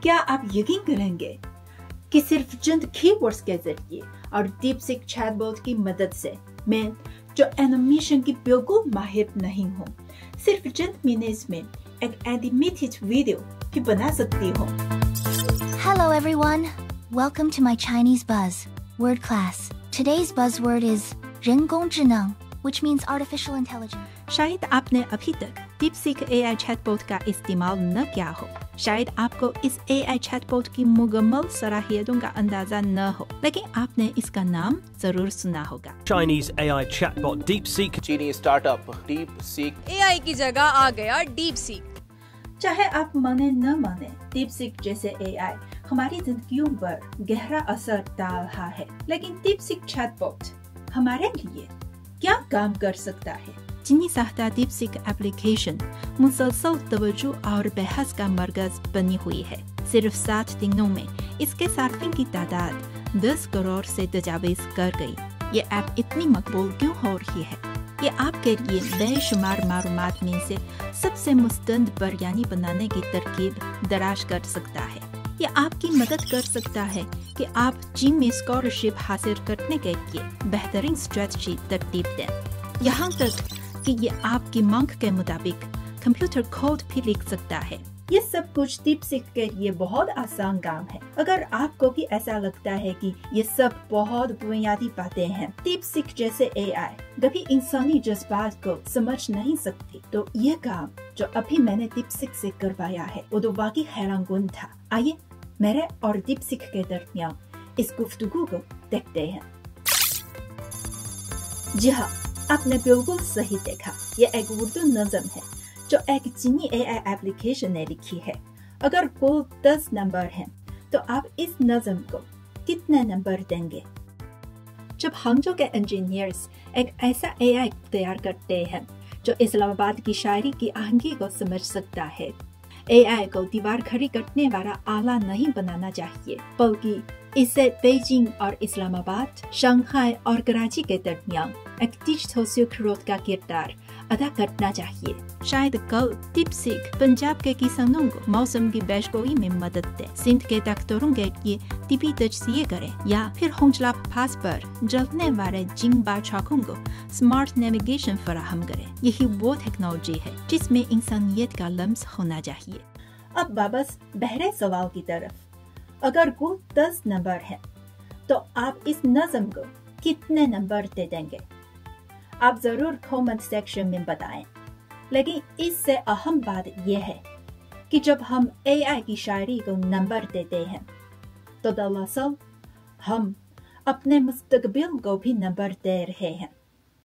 क्या आप यकीन करेंगे कि सिर्फ चंद कीवर्ड्स के जरिए और डीपसीक चैटबॉट की मदद से मैं जो एनिमेशन की बिल्कुल माहिर नहीं हूँ, सिर्फ चंद मिनट्स में एक एनिमेटेड वीडियो भी बना सकती हूँ। Hello everyone, welcome to my Chinese Buzz word class. Today's buzzword is 人工智能, which means artificial intelligence. शायद आपने अभी तक डीपसीक AI चैटबॉट का इस्तेमाल न किया हो, शायद आपको इस AI चैटबॉट की मुकम्मल सलाहियतों का अंदाजा न हो, लेकिन आपने इसका नाम जरूर सुना होगा। Chinese AI chatbot DeepSeek. चीनी स्टार्टअप DeepSeek AI की जगह आ गया DeepSeek। चाहे आप माने न माने, डीपसीक जैसे AI हमारी जिंदगियों पर गहरा असर डाल रहा है, लेकिन डीपसीक चैटबॉट हमारे लिए क्या काम कर सकता है? चीनी साख्ता डीपसीक एप्लीकेशन मुसलसल तवज्जो और बहस का मरकज बनी हुई है। सिर्फ 7 दिनों में इसके सार्फिन की तादाद 10 करोड़ से तजावीज कर गई। ये ऐप इतनी मकबूल क्यों हो रही है? ये आपके लिए बेशुमार मालूमात में से सबसे मुस्तंद बिरयानी बनाने की तरकीब दराज कर सकता है। ये आपकी मदद कर सकता है कि आप जिम में स्कॉलरशिप हासिल करने के लिए बेहतरीन स्ट्रेटजी तरतीब दें। यहाँ तक कि ये आपकी मांग के मुताबिक कंप्यूटर कोड भी लिख सकता है। ये सब कुछ डीपसीक के लिए बहुत आसान काम है। अगर आपको भी ऐसा लगता है कि ये सब बहुत बुनियादी बातें हैं, डीपसीक जैसे AI कभी इंसानी जज्बात को समझ नहीं सकती, तो ये काम जो अभी मैंने डीपसीक से करवाया है वो तो वाकई हैरानकुन था। आइए मेरे और डीपसीक के दरमियान इस गुफ्तगू को देखते हैं। जी हाँ, आपने बिल्कुल सही देखा। ये एक उर्दू नज़म है जो एक चीनी AI एप्लीकेशन ने लिखी है। अगर कुल 10 नंबर हैं, तो आप इस नज़म को कितने नंबर देंगे? जब हांगझो के इंजीनियर्स एक ऐसा AI तैयार करते हैं जो इस्लामाबाद की शायरी की आहंगी को समझ सकता है, AI को दीवार खड़ी करने वाला आला नहीं बनाना चाहिए, बल्कि इसे बीजिंग और इस्लामाबाद, शंघाई और कराची के दरमियान एक डिजिटल सिल्क रोड का किरदार अदा करना चाहिए। शायद कल डीपसीक पंजाब के किसानों को मौसम की पेशगोई में मदद दे, सिंध के डॉक्टरों के लिए टिबी तजज़िये करे, या फिर होंचला पास पर जलने वाले जिंबा चाकों को स्मार्ट नेविगेशन फराहम करे। यही वो टेक्नोलॉजी है जिसमें इंसानियत का लम्स होना चाहिए। अब वापस बहरे सवाल की तरफ। अगर कुल 10 नंबर है, तो आप इस नज़म को कितने नंबर दे देंगे? आप जरूर कमेंट सेक्शन में बताएं। लेकिन इससे अहम बात यह है कि जब हम AI की शायरी को नंबर देते हैं, तो दरअसल हम अपने मुस्तकबिल को भी नंबर दे रहे हैं।